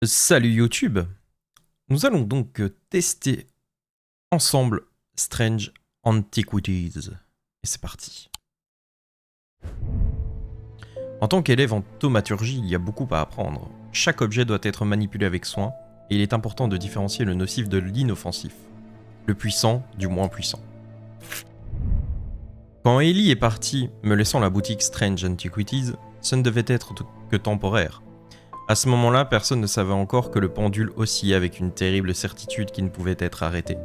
Salut YouTube. Nous allons donc tester ensemble Strange Antiquities. Et c'est parti. En tant qu'élève en thaumaturgie, il y a beaucoup à apprendre. Chaque objet doit être manipulé avec soin, et il est important de différencier le nocif de l'inoffensif. Le puissant du moins puissant. Quand Ellie est partie, me laissant la boutique Strange Antiquities, ce ne devait être que temporaire. À ce moment-là, personne ne savait encore que le pendule oscillait avec une terrible certitude qui ne pouvait être arrêtée.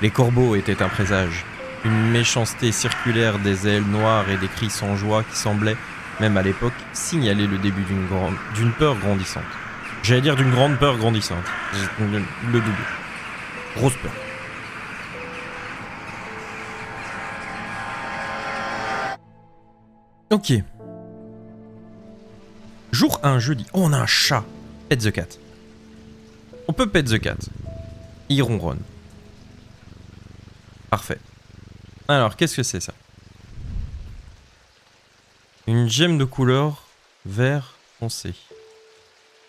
Les corbeaux étaient un présage, une méchanceté circulaire des ailes noires et des cris sans joie qui semblaient, même à l'époque, signaler le début d'une peur grandissante. J'allais dire d'une grande peur grandissante. Le double. Grosse peur. Ok. Jour 1, jeudi. Oh, on a un chat. Pet the cat. On peut pet the cat. Il ronronne. Parfait. Alors, qu'est-ce que c'est ça? Une gemme de couleur vert foncé.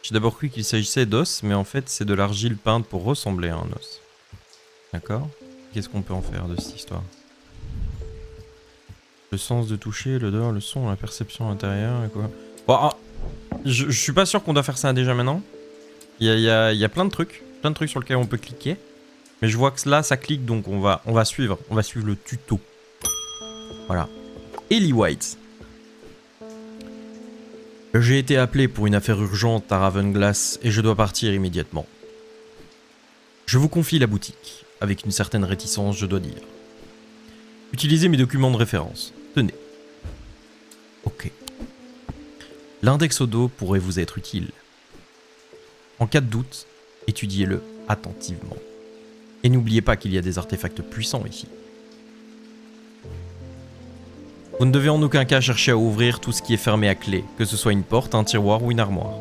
J'ai d'abord cru qu'il s'agissait d'os, mais en fait, c'est de l'argile peinte pour ressembler à un os. D'accord? Qu'est-ce qu'on peut en faire de cette histoire? Le sens de toucher, l'odeur, le son, la perception intérieure et quoi. Bon, je suis pas sûr qu'on doit faire ça déjà maintenant. Il y a plein de trucs sur lesquels on peut cliquer. Mais je vois que là, ça clique, donc on va suivre le tuto. Voilà. Ellie White. J'ai été appelé pour une affaire urgente à Ravenglass et je dois partir immédiatement. Je vous confie la boutique, avec une certaine réticence, je dois dire. Utilisez mes documents de référence. Tenez. Ok. L'index au dos pourrait vous être utile. En cas de doute, étudiez-le attentivement. Et n'oubliez pas qu'il y a des artefacts puissants ici. Vous ne devez en aucun cas chercher à ouvrir tout ce qui est fermé à clé, que ce soit une porte, un tiroir ou une armoire.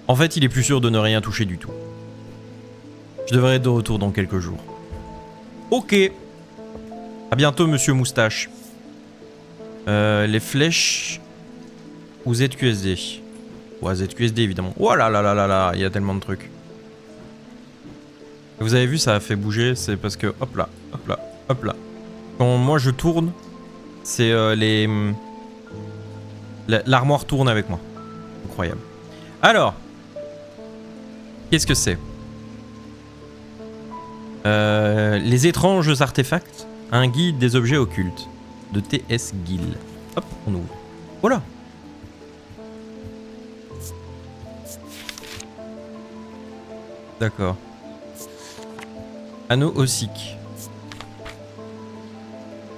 En fait, il est plus sûr de ne rien toucher du tout. Je devrais être de retour dans quelques jours. Ok. À bientôt, monsieur Moustache. Les flèches ou ZQSD. Ouais, ZQSD évidemment. Oh là là là là là, il y a tellement de trucs. Vous avez vu, ça a fait bouger, c'est parce que hop là, hop là, hop là. Quand moi je tourne, c'est l'armoire tourne avec moi. Incroyable. Alors, qu'est-ce que c'est? Les étranges artefacts, un guide des objets occultes de T.S. Gill. Hop, on ouvre. Voilà. D'accord. Anneau ossique.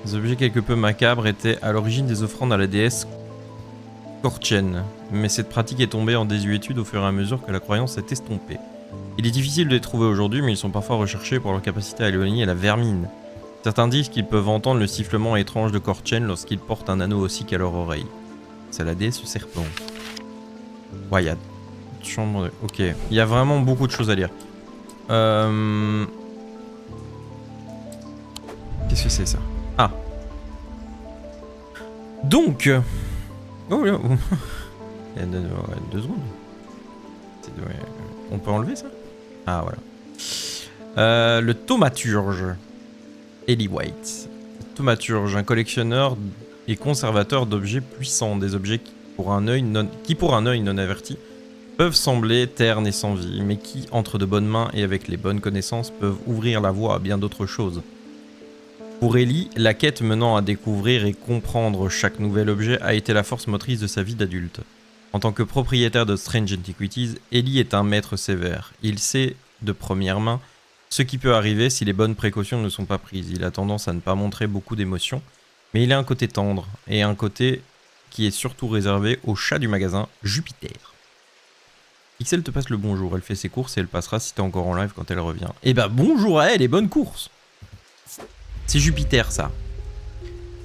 Les objets quelque peu macabres étaient à l'origine des offrandes à la déesse Korchen, mais cette pratique est tombée en désuétude au fur et à mesure que la croyance s'est estompée. Il est difficile de les trouver aujourd'hui, mais ils sont parfois recherchés pour leur capacité à éloigner la vermine. Certains disent qu'ils peuvent entendre le sifflement étrange de Korchen lorsqu'ils portent un anneau ossique à leur oreille. C'est la déesse serpent. Ouais, il y a chambre de... Ok, il y a vraiment beaucoup de choses à lire. Qu'est-ce que c'est ça? Ah. Donc... Oh là... Il y a deux secondes. On peut enlever ça? Ah voilà. Le thaumaturge. Ellie White. Thaumaturge, un collectionneur et conservateur d'objets puissants, des objets qui pour un œil non averti peuvent sembler ternes et sans vie, mais qui, entre de bonnes mains et avec les bonnes connaissances, peuvent ouvrir la voie à bien d'autres choses. Pour Ellie, la quête menant à découvrir et comprendre chaque nouvel objet a été la force motrice de sa vie d'adulte. En tant que propriétaire de Strange Antiquities, Ellie est un maître sévère. Il sait, de première main, ce qui peut arriver si les bonnes précautions ne sont pas prises. Il a tendance à ne pas montrer beaucoup d'émotions, mais il a un côté tendre, et un côté qui est surtout réservé au chat du magasin, Jupiter. Pixel te passe le bonjour, elle fait ses courses et elle passera si t'es encore en live quand elle revient. Eh bah bonjour à elle et bonnes courses. C'est Jupiter ça.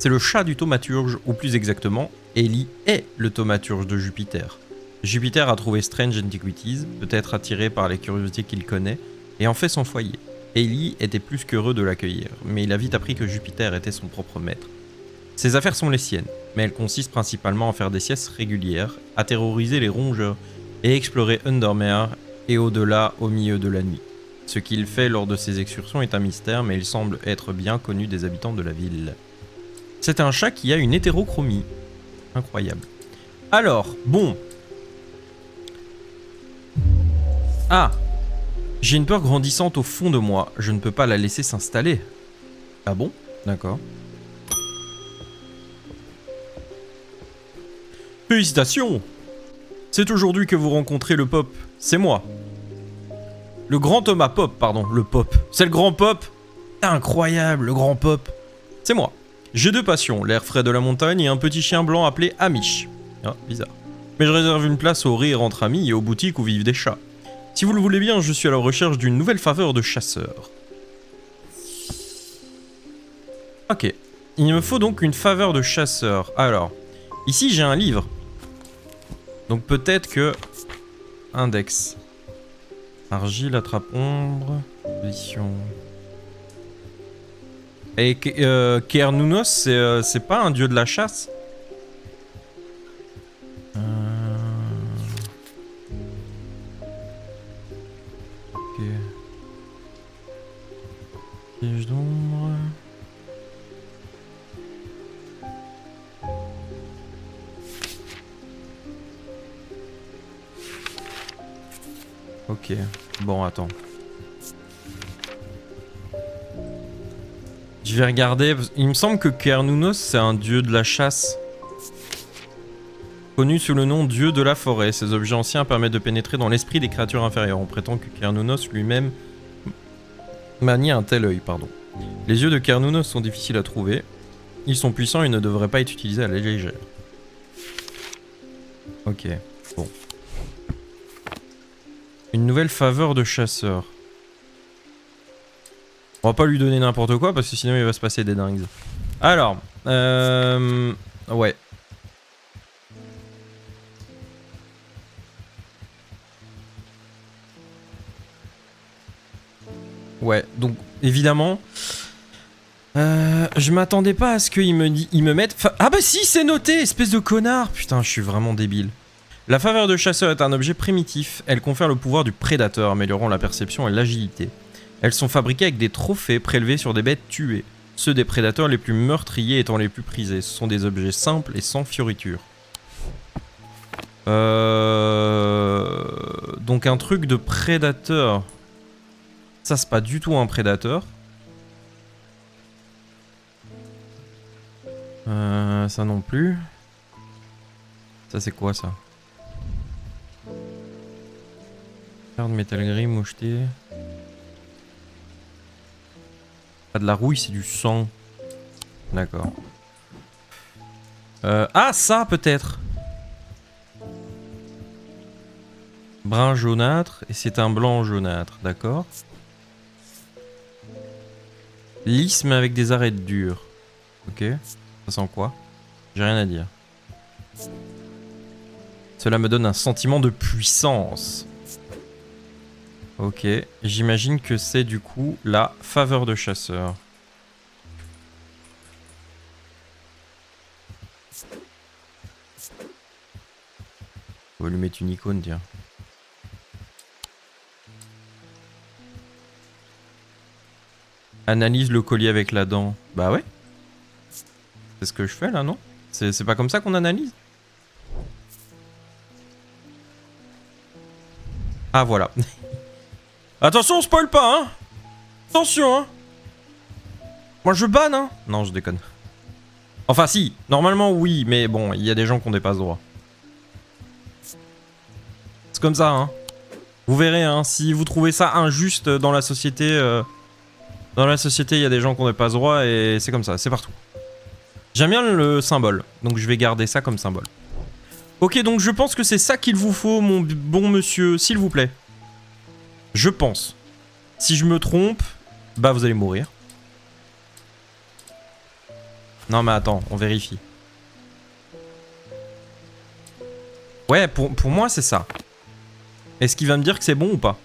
C'est le chat du thaumaturge, ou plus exactement, Ellie est le thaumaturge de Jupiter. Jupiter a trouvé Strange Antiquities, peut-être attiré par les curiosités qu'il connaît, et en fait son foyer. Ellie était plus qu'heureux de l'accueillir, mais il a vite appris que Jupiter était son propre maître. Ses affaires sont les siennes. mais elle consiste principalement à faire des siestes régulières, à terroriser les rongeurs et explorer Undermere et au-delà au milieu de la nuit. Ce qu'il fait lors de ses excursions est un mystère, mais il semble être bien connu des habitants de la ville. C'est un chat qui a une hétérochromie. Incroyable. Alors, bon. Ah! J'ai une peur grandissante au fond de moi. Je ne peux pas la laisser s'installer. Ah bon? D'accord. Félicitations! C'est aujourd'hui que vous rencontrez le Pop. C'est moi. Le grand Thomas Pop, pardon. Le Pop. C'est le grand Pop? Incroyable, le grand Pop. C'est moi. J'ai 2 passions, l'air frais de la montagne et un petit chien blanc appelé Amish. Ah, bizarre. Mais je réserve une place au rire entre amis et aux boutiques où vivent des chats. Si vous le voulez bien, je suis à la recherche d'une nouvelle faveur de chasseur. Ok. Il me faut donc une faveur de chasseur. Alors, ici j'ai un livre. Donc peut-être que... Index. Argile, attrape-ombre. Position... Et Cernunnos, c'est pas un dieu de la chasse? Ok. Piège d'ombre. Ok. Bon, attends. Je vais regarder. Il me semble que Cernunnos, c'est un dieu de la chasse. Connu sous le nom dieu de la forêt. Ces objets anciens permettent de pénétrer dans l'esprit des créatures inférieures. On prétend que Cernunnos lui-même manie un tel œil, pardon. Les yeux de Cernunnos sont difficiles à trouver. Ils sont puissants et ne devraient pas être utilisés à la légère. Ok, bon. Une nouvelle faveur de chasseur. On va pas lui donner n'importe quoi parce que sinon il va se passer des dingues. Alors, ouais. Ouais, donc évidemment, je m'attendais pas à ce qu'il me mette... Ah bah si, c'est noté, espèce de connard. Putain, je suis vraiment débile. La faveur de chasseur est un objet primitif. Elle confère le pouvoir du prédateur, améliorant la perception et l'agilité. Elles sont fabriquées avec des trophées prélevés sur des bêtes tuées. Ceux des prédateurs les plus meurtriers étant les plus prisés. Ce sont des objets simples et sans fioritures. Donc un truc de prédateur. Ça, c'est pas du tout un prédateur. Ça non plus. Ça, c'est quoi, ça? Carte métal gris, moucheté. Pas de la rouille, c'est du sang. D'accord. Ah, ça, peut-être. Brun jaunâtre. Et c'est un blanc jaunâtre, d'accord. Lisse, mais avec des arêtes dures. Ok. Ça sent quoi? J'ai rien à dire. Cela me donne un sentiment de puissance. Ok. J'imagine que c'est du coup la faveur de chasseur. On va lui mettre une icône, tiens. Analyse le collier avec la dent. Bah ouais. C'est ce que je fais là, non? C'est pas comme ça qu'on analyse? Ah voilà. Attention, on spoil pas, hein. Attention, hein. Moi je banne, hein. Non, je déconne. Enfin si, normalement oui, mais bon, il y a des gens qui ont des passe droits. C'est comme ça, hein. Vous verrez, hein, si vous trouvez ça injuste dans la société... Dans la société, il y a des gens qui ont des passe droits et c'est comme ça, c'est partout. J'aime bien le symbole, donc je vais garder ça comme symbole. Ok, donc je pense que c'est ça qu'il vous faut, mon bon monsieur, s'il vous plaît. Je pense. Si je me trompe, bah vous allez mourir. Non mais attends, on vérifie. Ouais, pour moi c'est ça. Est-ce qu'il va me dire que c'est bon ou pas?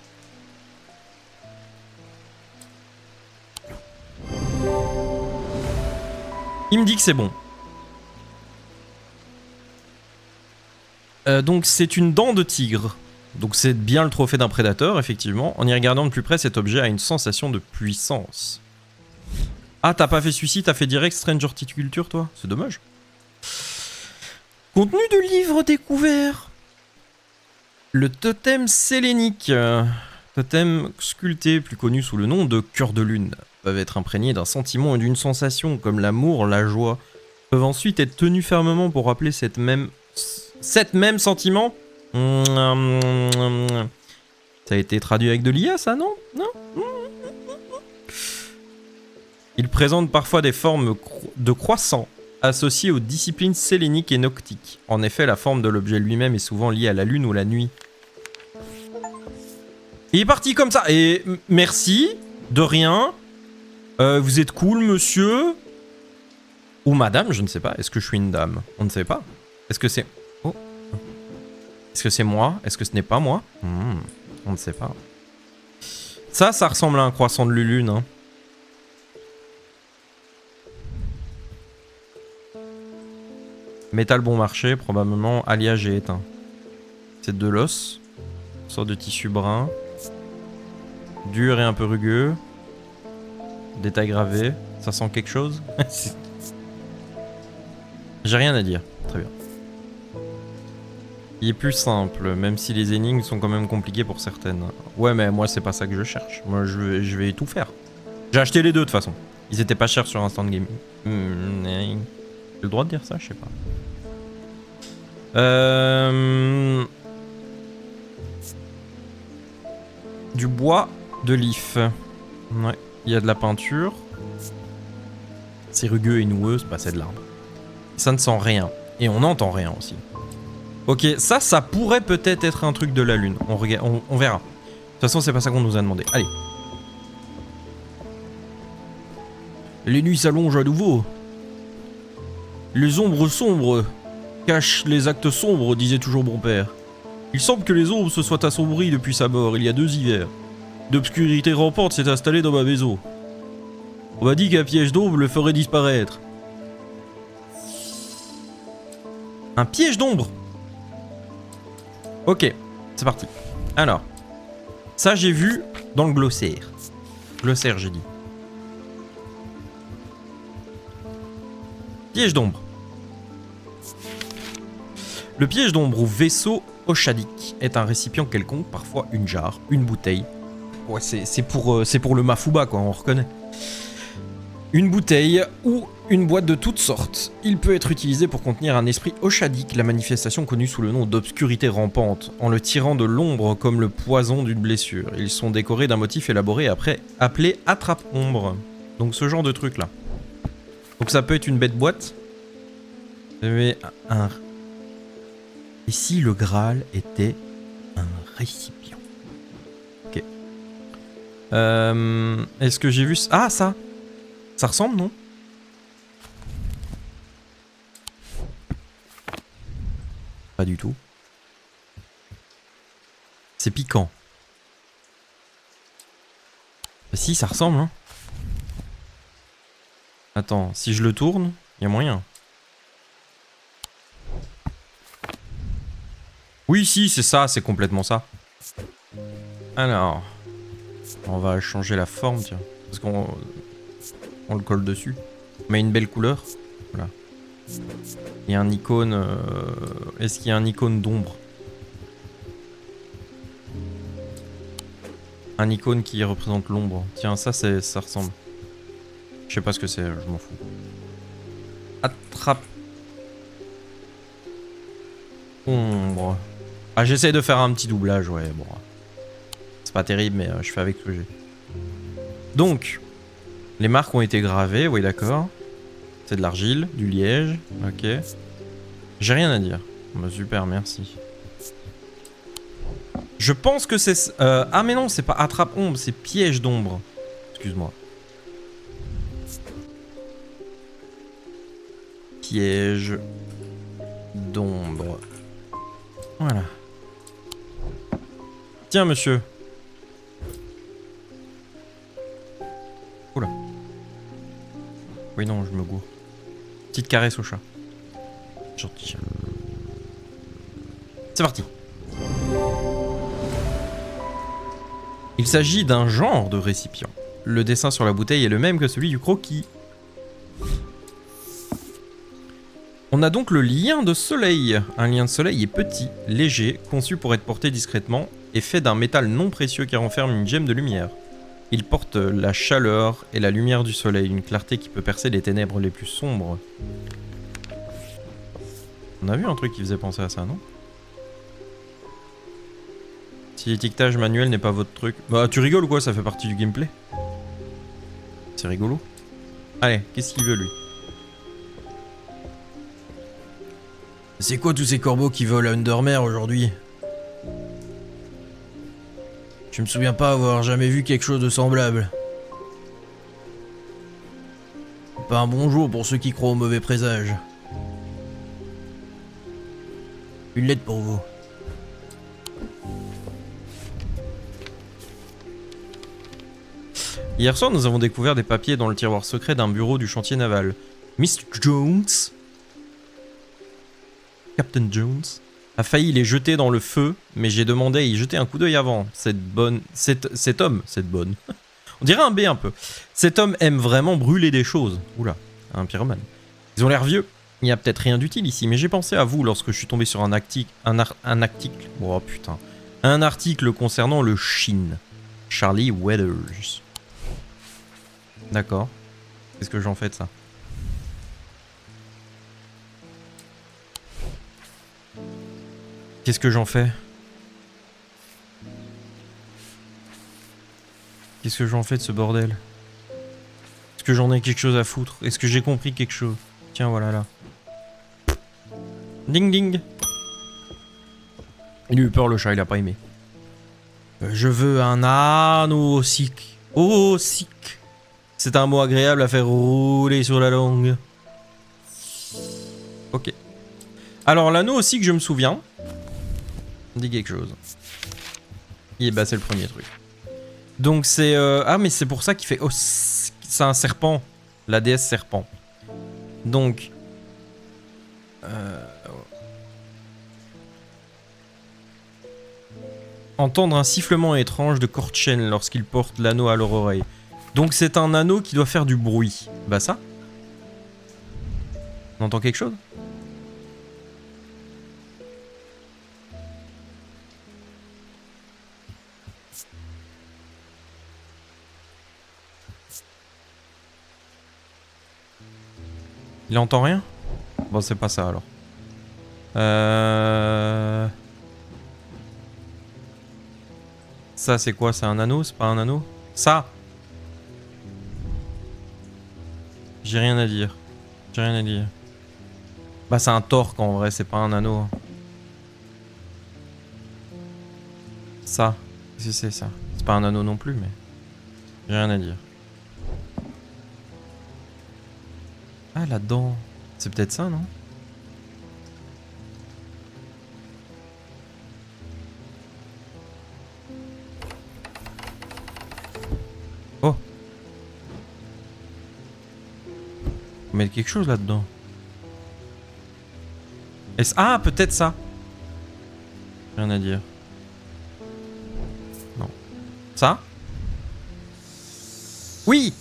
Il me dit que c'est bon. Donc c'est une dent de tigre. Donc c'est bien le trophée d'un prédateur, effectivement. En y regardant de plus près, cet objet a une sensation de puissance. Ah, t'as pas fait celui-ci, t'as fait direct Strange Horticulture, toi? C'est dommage. Contenu de livre découvert. Le totem sélénique. Totem sculpté, plus connu sous le nom de cœur de lune, peuvent être imprégnés d'un sentiment et d'une sensation comme l'amour, la joie, peuvent ensuite être tenus fermement pour rappeler cette même sentiment. Ça a été traduit avec de l'IA, ça, non? Non. Il présente parfois des formes de croissants associées aux disciplines séléniques et noctiques. En effet, la forme de l'objet lui-même est souvent liée à la lune ou la nuit. Il est parti comme ça. Et merci, de rien. Vous êtes cool, monsieur. Ou madame, je ne sais pas. Est-ce que je suis une dame? On ne sait pas. Est-ce que c'est... Oh. Est-ce que c'est moi? Est-ce que ce n'est pas moi? On ne sait pas. Ça ressemble à un croissant de lulune, hein. Métal bon marché, probablement alliage et éteint. C'est de l'os. Une sorte de tissu brun. Dur et un peu rugueux. Détail gravé. Ça sent quelque chose? J'ai rien à dire. Très bien. Il est plus simple, même si les énigmes sont quand même compliquées pour certaines. Ouais, mais moi, c'est pas ça que je cherche. Moi, je vais tout faire. J'ai acheté les deux, de toute façon. Ils étaient pas chers sur Instant Gaming. J'ai le droit de dire ça? Je sais pas. Du bois de lif. Ouais, il y a de la peinture. C'est rugueux et noueux, bah c'est de l'arbre. Ça ne sent rien. Et on n'entend rien aussi. Ok, ça pourrait peut-être être un truc de la lune. On verra. De toute façon, c'est pas ça qu'on nous a demandé. Allez. Les nuits s'allongent à nouveau. Les ombres sombres cachent les actes sombres, disait toujours mon père. Il semble que les ombres se soient assombries depuis sa mort, il y a 2 hivers. L'obscurité rampante s'est installée dans ma maison. On m'a dit qu'un piège d'ombre le ferait disparaître. Un piège d'ombre? Ok, c'est parti. Alors, ça j'ai vu dans le glossaire. Glossaire, j'ai dit. Piège d'ombre. Le piège d'ombre ou vaisseau oshadique est un récipient quelconque, parfois une jarre, une bouteille. Ouais, c'est pour le Mafuba, quoi, on reconnaît. Une bouteille ou une boîte de toutes sortes. Il peut être utilisé pour contenir un esprit oshadique, la manifestation connue sous le nom d'obscurité rampante, en le tirant de l'ombre comme le poison d'une blessure. Ils sont décorés d'un motif élaboré après appelé attrape-ombre. Donc ce genre de truc là. Donc ça peut être une bête boîte. Mais un... Et si le Graal était un récipient? Ok. Est-ce que j'ai vu... Ah, ça! Ça ressemble, non? Pas du tout. C'est piquant. Bah si, ça ressemble, hein. Attends, si je le tourne, il y a moyen. Oui, si, c'est ça, c'est complètement ça. Alors, on va changer la forme, tiens. Parce qu'on le colle dessus. On met une belle couleur. Voilà. Il y a un icône... Est-ce qu'il y a un icône d'ombre? Un icône qui représente l'ombre. Tiens, ça ressemble. Je sais pas ce que c'est, je m'en fous. Attrape. Ombre. Ah, j'essaie de faire un petit doublage, ouais, bon. C'est pas terrible, mais je fais avec ce que j'ai. Donc, les marques ont été gravées, oui, d'accord. C'est de l'argile, du liège, ok. J'ai rien à dire. Bah, super, merci. Je pense que c'est... ah, mais non, c'est pas attrape-ombre, c'est piège d'ombre. Excuse-moi. Piège d'ombre. Voilà. Tiens, monsieur. Oula. Oui, non, je me gourre. Petite caresse au chat. Gentil chat. C'est parti. Il s'agit d'un genre de récipient. Le dessin sur la bouteille est le même que celui du croquis. On a donc le lien de soleil. Un lien de soleil est petit, léger, conçu pour être porté discrètement et fait d'un métal non précieux qui renferme une gemme de lumière. Il porte la chaleur et la lumière du soleil, une clarté qui peut percer les ténèbres les plus sombres. On a vu un truc qui faisait penser à ça, non? Si l'étiquetage manuel n'est pas votre truc... Bah tu rigoles ou quoi? Ça fait partie du gameplay. C'est rigolo. Allez, qu'est-ce qu'il veut lui? C'est quoi tous ces corbeaux qui volent à Undermer aujourd'hui? Je me souviens pas avoir jamais vu quelque chose de semblable. Pas un bon jour pour ceux qui croient au mauvais présage. Une lettre pour vous. Hier soir, nous avons découvert des papiers dans le tiroir secret d'un bureau du chantier naval. Mr. Jones, Captain Jones, a failli les jeter dans le feu, mais j'ai demandé à y jeter un coup d'œil avant. Cet homme, on dirait un B un peu. Cet homme aime vraiment brûler des choses. Oula, un pyromane. Ils ont l'air vieux. Il n'y a peut-être rien d'utile ici, mais j'ai pensé à vous lorsque je suis tombé sur un article. Oh putain. Un article concernant le Chine. Charlie Weathers. D'accord. Qu'est-ce que j'en fais de ça? Qu'est-ce que j'en fais? Qu'est-ce que j'en fais de ce bordel? Est-ce que j'en ai quelque chose à foutre? Est-ce que j'ai compris quelque chose? Tiens, voilà là. Ding ding. Il a eu peur le chat, il a pas aimé. Je veux un anneau osique. Osique. C'est un mot agréable à faire rouler sur la langue. Ok. Alors l'anneau aussi que je me souviens. Dit quelque chose. Et bah c'est le premier truc. Donc c'est... Ah mais c'est pour ça qu'il fait... Oh, c'est un serpent. La déesse serpent. Donc... Entendre un sifflement étrange de Kortchen lorsqu'ils portent l'anneau à leur oreille. Donc c'est un anneau qui doit faire du bruit. Bah ça. On entend quelque chose? Il entend rien? Bon, c'est pas ça alors. Ça, c'est quoi? C'est un anneau? C'est pas un anneau? Ça! J'ai rien à dire. J'ai rien à dire. Bah, c'est un torque en vrai, c'est pas un anneau. Ça. Qu'est-ce que c'est ça? C'est pas un anneau non plus, mais. J'ai rien à dire. Ah, là-dedans. C'est peut-être ça, non? Oh! Faut mettre quelque chose là-dedans. Ah, peut-être ça! Rien à dire. Non. Ça? Oui!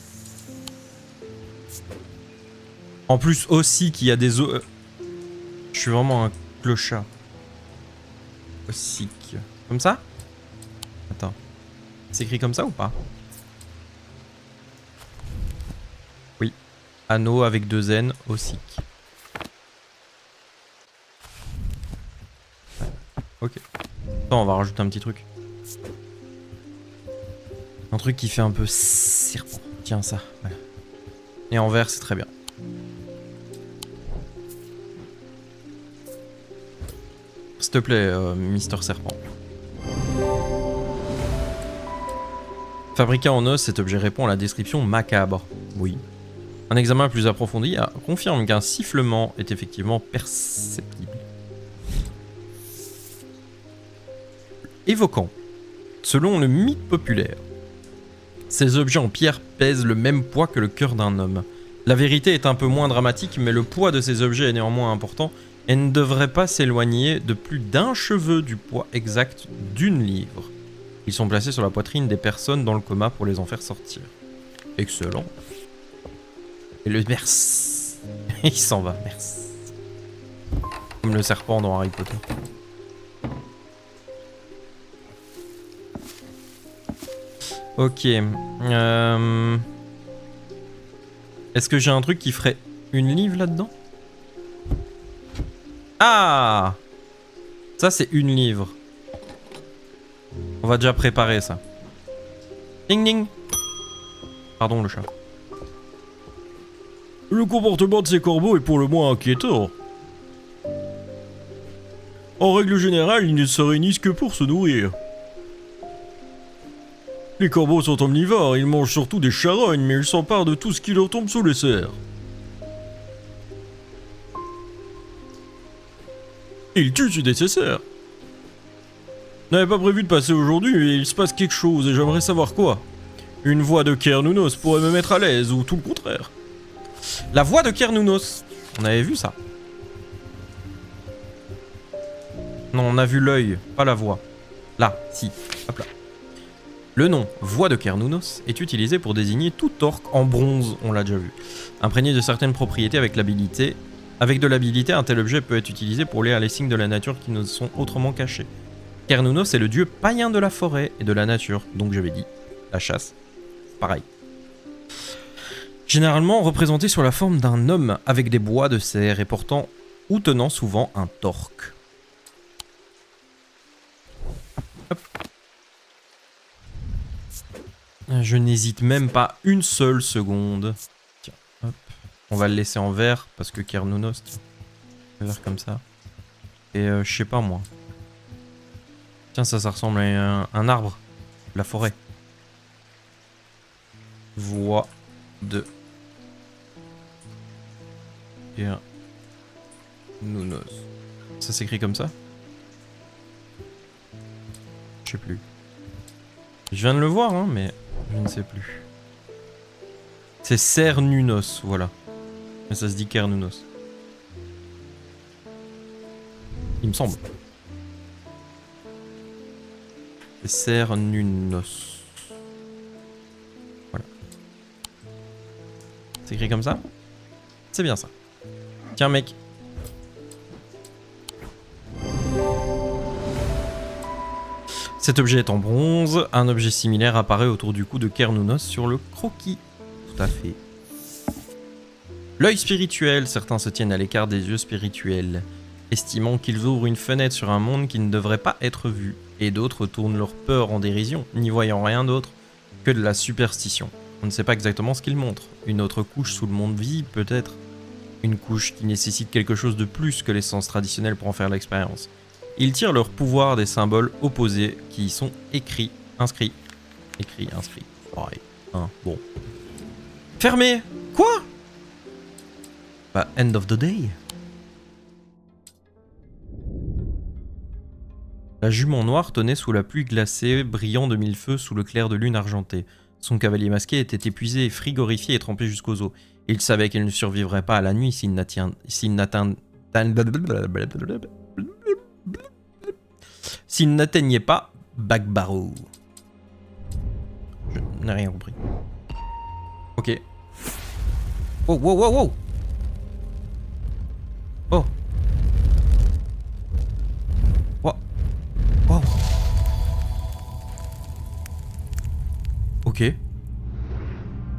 En plus aussi qu'il y a des os... Je suis vraiment un clochard. Ossique. Comme ça? Attends. C'est écrit comme ça ou pas? Oui. Anneau avec 2 N, ossique. Ok. Attends, on va rajouter un petit truc. Un truc qui fait un peu serpent. Tiens, ça. Voilà. Et en vert, c'est très bien. S'il te plaît, Mister Serpent. Fabriqué en os, cet objet répond à la description macabre. Oui. Un examen plus approfondi confirme qu'un sifflement est effectivement perceptible. Évoquant. Selon le mythe populaire, ces objets en pierre pèsent le même poids que le cœur d'un homme. La vérité est un peu moins dramatique, mais le poids de ces objets est néanmoins important et ne devrait pas s'éloigner de plus d'un cheveu du poids exact d'une livre. Ils sont placés sur la poitrine des personnes dans le coma pour les en faire sortir. Excellent. Et le merci. Il s'en va, merci. Comme le serpent dans Harry Potter. Ok. Est-ce que j'ai un truc qui ferait une livre là-dedans? Ah! Ça, c'est une livre. On va déjà préparer ça. Ding ding. Pardon, le chat. Le comportement de ces corbeaux est pour le moins inquiétant. En règle générale, ils ne se réunissent que pour se nourrir. Les corbeaux sont omnivores, ils mangent surtout des charognes, mais ils s'emparent de tout ce qui leur tombe sous les serres. Ils tuent si nécessaire. Je n'avais pas prévu de passer aujourd'hui, mais il se passe quelque chose et j'aimerais savoir quoi. Une voix de Cernunnos pourrait me mettre à l'aise, ou tout le contraire. La voix de Cernunnos. On avait vu ça. Non, on a vu l'œil, pas la voix. Là, si. Hop là. Le nom voix de Cernunnos est utilisé pour désigner tout orc en bronze, on l'a déjà vu. Imprégné de certaines propriétés avec l'habilité. Avec de l'habilité, un tel objet peut être utilisé pour lire les signes de la nature qui nous sont autrement cachés. Cernunnos est le dieu païen de la forêt et de la nature, donc j'avais dit la chasse. Pareil. Généralement représenté sur la forme d'un homme avec des bois de cerf et portant ou tenant souvent un torque. Hop. Je n'hésite même pas une seule seconde. Tiens, hop. On va le laisser en vert parce que Cernunnos, tiens. Vert comme ça. Et je sais pas moi. Tiens, ça ressemble à un arbre. La forêt. Voix de Cernunnos. Ça s'écrit comme ça? Je sais plus. Je viens de le voir, hein, mais je ne sais plus. C'est Cernunnos, voilà. Mais ça se dit Cernunnos. Il me semble. C'est Cernunnos. Voilà. C'est écrit comme ça? C'est bien ça. Tiens, mec. Cet objet est en bronze. Un objet similaire apparaît autour du cou de Cernunnos sur le croquis. Tout à fait. L'œil spirituel. Certains se tiennent à l'écart des yeux spirituels, estimant qu'ils ouvrent une fenêtre sur un monde qui ne devrait pas être vu. Et d'autres tournent leur peur en dérision, n'y voyant rien d'autre que de la superstition. On ne sait pas exactement ce qu'ils montrent. Une autre couche sous le monde vie, peut-être. Une couche qui nécessite quelque chose de plus que l'essence traditionnelle pour en faire l'expérience. Ils tirent leur pouvoir des symboles opposés qui y sont inscrits. Inscrits. Pareil. Hein, bon. Fermé. Quoi? Bah, end of the day. La jument noire tenait sous la pluie glacée, brillant de mille feux sous le clair de lune argentée. Son cavalier masqué était épuisé, frigorifié et trempé jusqu'aux os. Il savait qu'il ne survivrait pas à la nuit s'il n'atteignait pas Bagbaro. Je n'ai rien compris. Ok. Oh, wow, wow, wow. Oh. Wow. Wow. Ok.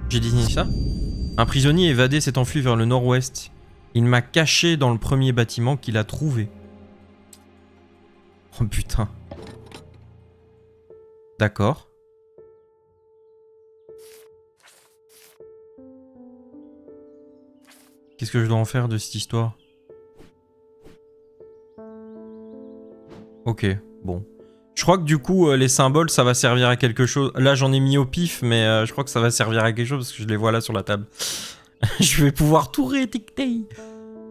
J'ai désigné ça. Un prisonnier évadé s'est enfui vers le nord-ouest. Il m'a caché dans le premier bâtiment qu'il a trouvé. Oh putain. D'accord. Qu'est-ce que je dois en faire de cette histoire? Ok, bon. Je crois que du coup, les symboles, ça va servir à quelque chose. Là, j'en ai mis au pif, mais je crois que ça va servir à quelque chose parce que je les vois là sur la table. Je vais pouvoir tout réétiqueter.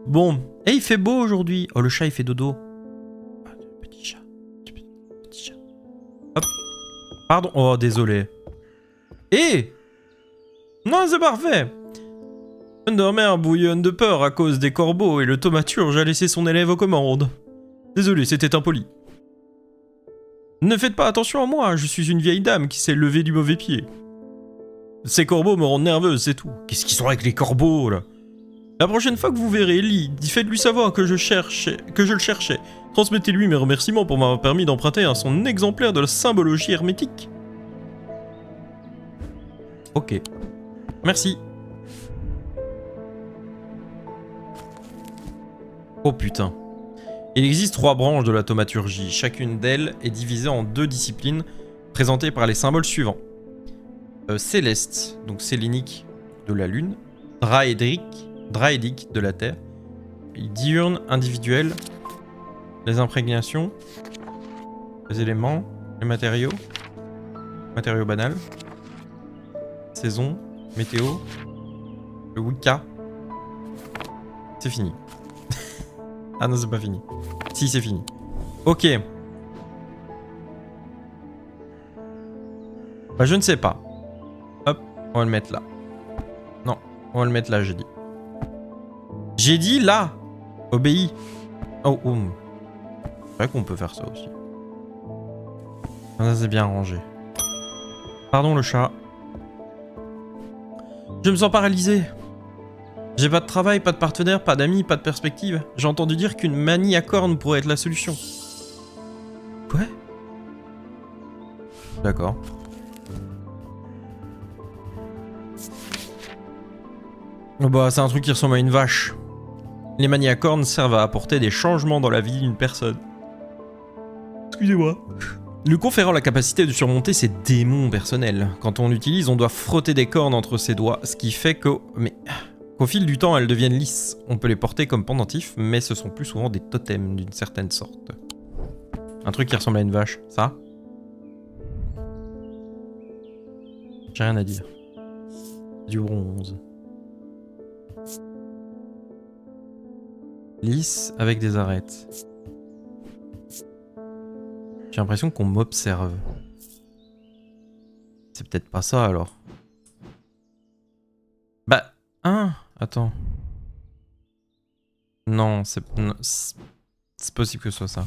Bon. Et il fait beau aujourd'hui. Oh, le chat, il fait dodo. Ah, petit chat. Petit chat. Hop. Pardon. Oh, désolé. Eh! Non, c'est parfait. Undermère bouillonne de peur à cause des corbeaux et le thaumaturge a laissé son élève aux commandes. Désolé, c'était impoli. Ne faites pas attention à moi, je suis une vieille dame qui s'est levée du mauvais pied. Ces corbeaux me rendent nerveuse, c'est tout. Qu'est-ce qu'ils sont avec les corbeaux, là? La prochaine fois que vous verrez Lee, faites-lui savoir que je le cherchais. Transmettez-lui mes remerciements pour m'avoir permis d'emprunter à son exemplaire de la symbologie hermétique. Ok. Merci. Oh putain. Il existe 3 branches de la thaumaturgie. Chacune d'elles est divisée en 2 disciplines présentées par les symboles suivants. Céleste, donc sélénique de la lune. Draédique de la terre. Et diurne, individuel. Les imprégnations. Les éléments. Les matériaux. Matériaux banals. Saison. Météo. Le Wicca. C'est fini. Ah non, c'est pas fini. Si, c'est fini. Ok. Bah, je ne sais pas. Hop, on va le mettre là. Non, on va le mettre là, j'ai dit. J'ai dit là. Obéis. Oh, c'est vrai qu'on peut faire ça aussi. Ça, c'est bien rangé. Pardon, le chat. Je me sens paralysé. J'ai pas de travail, pas de partenaire, pas d'amis, pas de perspective. J'ai entendu dire qu'une manie à cornes pourrait être la solution. Quoi? D'accord. Oh bah, c'est un truc qui ressemble à une vache. Les manies à cornes servent à apporter des changements dans la vie d'une personne. Excusez-moi. Le conférant la capacité de surmonter ses démons personnels. Quand on l'utilise, on doit frotter des cornes entre ses doigts, ce qui fait que... Qu'au fil du temps, elles deviennent lisses. On peut les porter comme pendentifs, mais ce sont plus souvent des totems d'une certaine sorte. Un truc qui ressemble à une vache, ça? J'ai rien à dire. Du bronze. Lisse avec des arêtes. J'ai l'impression qu'on m'observe. C'est peut-être pas ça alors. Bah, hein? Attends. Non, c'est possible que ce soit ça.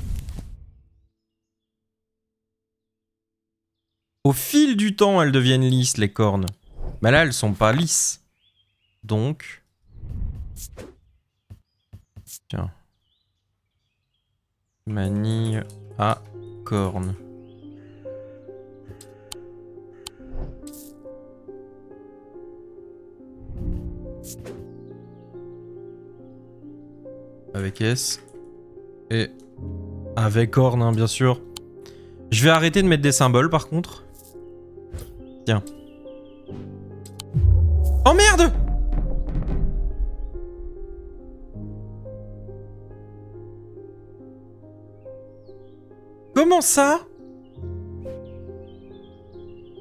Au fil du temps, elles deviennent lisses, les cornes. Mais là, elles sont pas lisses. Donc... Tiens. Manille à cornes. Avec S. Et avec cornes, hein, bien sûr. Je vais arrêter de mettre des symboles, par contre. Tiens. Oh merde! Comment ça?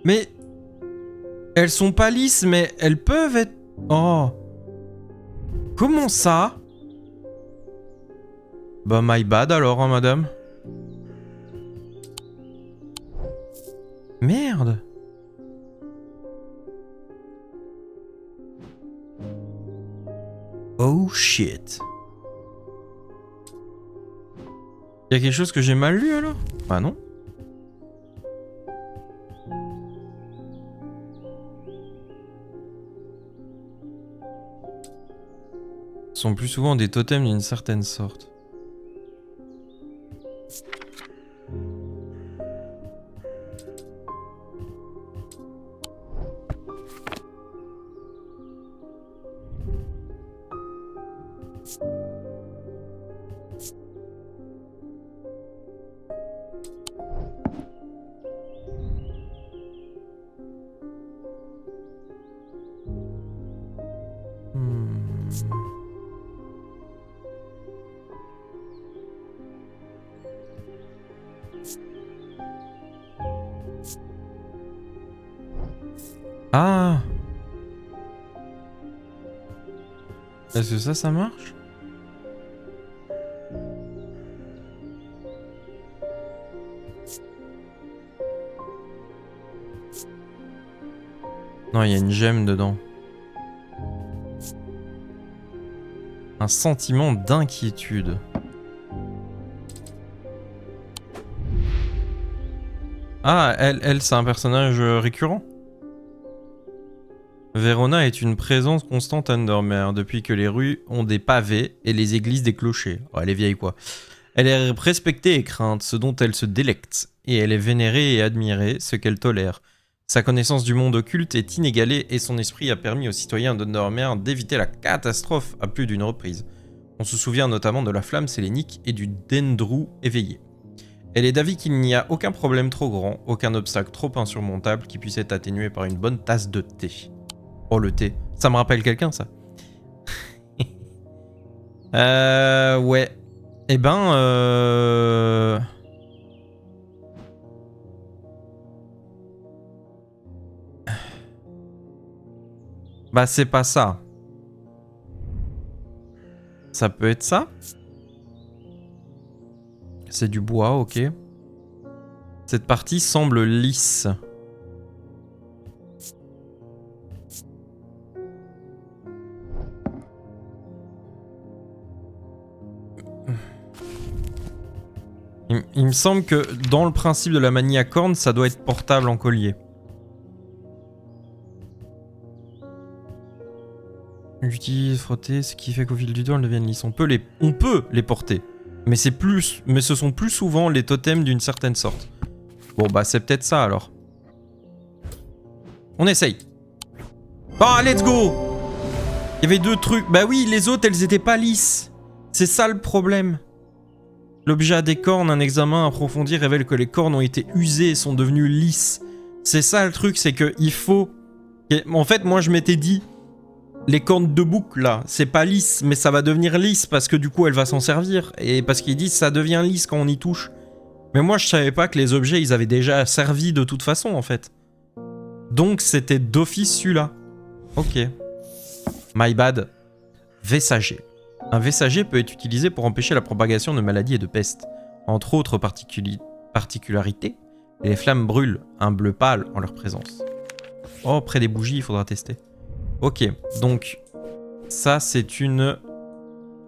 Mais... Elles sont pas lisses, mais elles peuvent être... Oh. Comment ça? Bah my bad alors, hein, madame. Merde. Oh shit. Y'a quelque chose que j'ai mal lu alors? Bah non. Ce sont plus souvent des totems d'une certaine sorte. Ah! Est-ce que ça marche? Non, il y a une gemme dedans. Un sentiment d'inquiétude. Ah, elle c'est un personnage récurrent. Verona est une présence constante à Undermere depuis que les rues ont des pavés et les églises des clochers. Oh, elle est vieille quoi. Elle est respectée et crainte, ce dont elle se délecte, et elle est vénérée et admirée, ce qu'elle tolère. Sa connaissance du monde occulte est inégalée et son esprit a permis aux citoyens d'Undermere d'éviter la catastrophe à plus d'une reprise. On se souvient notamment de la flamme sélénique et du Dendrou éveillé. Elle est d'avis qu'il n'y a aucun problème trop grand, aucun obstacle trop insurmontable qui puisse être atténué par une bonne tasse de thé. Oh le thé, ça me rappelle quelqu'un ça. Ouais. Eh ben Bah c'est pas ça. Ça peut être ça? C'est du bois, ok. Cette partie semble lisse. Il me semble que dans le principe de la manie à cornes, ça doit être portable en collier. J'utilise frotter, ce qui fait qu'au fil du temps, elles deviennent lisses. On peut les porter. Mais ce sont plus souvent les totems d'une certaine sorte. Bon bah c'est peut-être ça alors. On essaye. Ah, let's go! Il y avait deux trucs. Bah oui, les autres, elles étaient pas lisses. C'est ça le problème. L'objet a des cornes, un examen approfondi révèle que les cornes ont été usées et sont devenues lisses. C'est ça le truc, c'est que il faut... En fait, moi je m'étais dit, les cornes de bouc là, c'est pas lisse, mais ça va devenir lisse parce que du coup elle va s'en servir. Et parce qu'ils disent ça devient lisse quand on y touche. Mais moi je savais pas que les objets ils avaient déjà servi de toute façon en fait. Donc c'était d'office celui-là. Ok. My bad. Vessager. Un vessager peut être utilisé pour empêcher la propagation de maladies et de pestes. Entre autres particularités, les flammes brûlent un bleu pâle en leur présence. Oh, près des bougies, il faudra tester. Ok, donc ça c'est une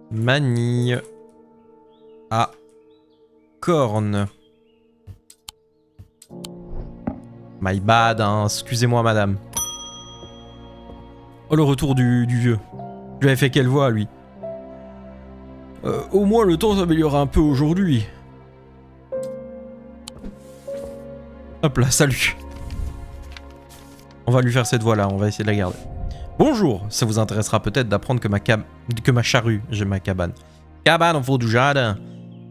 manille à cornes. My bad, hein, excusez-moi madame. Oh, le retour du vieux. Je lui avais fait quelle voix, lui? Au moins, le temps s'améliorera un peu aujourd'hui. Hop là, salut. On va lui faire cette voix-là, on va essayer de la garder. Bonjour, ça vous intéressera peut-être d'apprendre que ma charrue, j'ai ma cabane. Cabane en faux du jardin.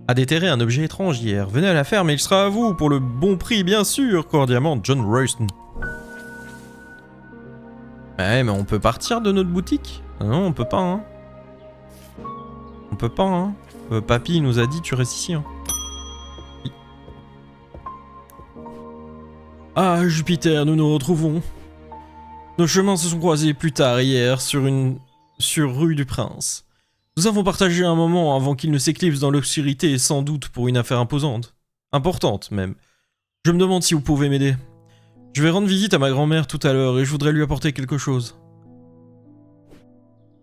A déterré un objet étrange hier. Venez à la ferme et il sera à vous pour le bon prix, bien sûr. Cordialement, John Royston. Ouais, mais on peut partir de notre boutique? Non, on peut pas, hein. On peut pas, hein. Papy nous a dit, tu restes ici, hein. Oui. Ah, Jupiter, nous nous retrouvons. Nos chemins se sont croisés plus tard hier sur rue du Prince. Nous avons partagé un moment avant qu'il ne s'éclipse dans l'obscurité et sans doute pour une affaire imposante. Importante, même. Je me demande si vous pouvez m'aider. Je vais rendre visite à ma grand-mère tout à l'heure et je voudrais lui apporter quelque chose.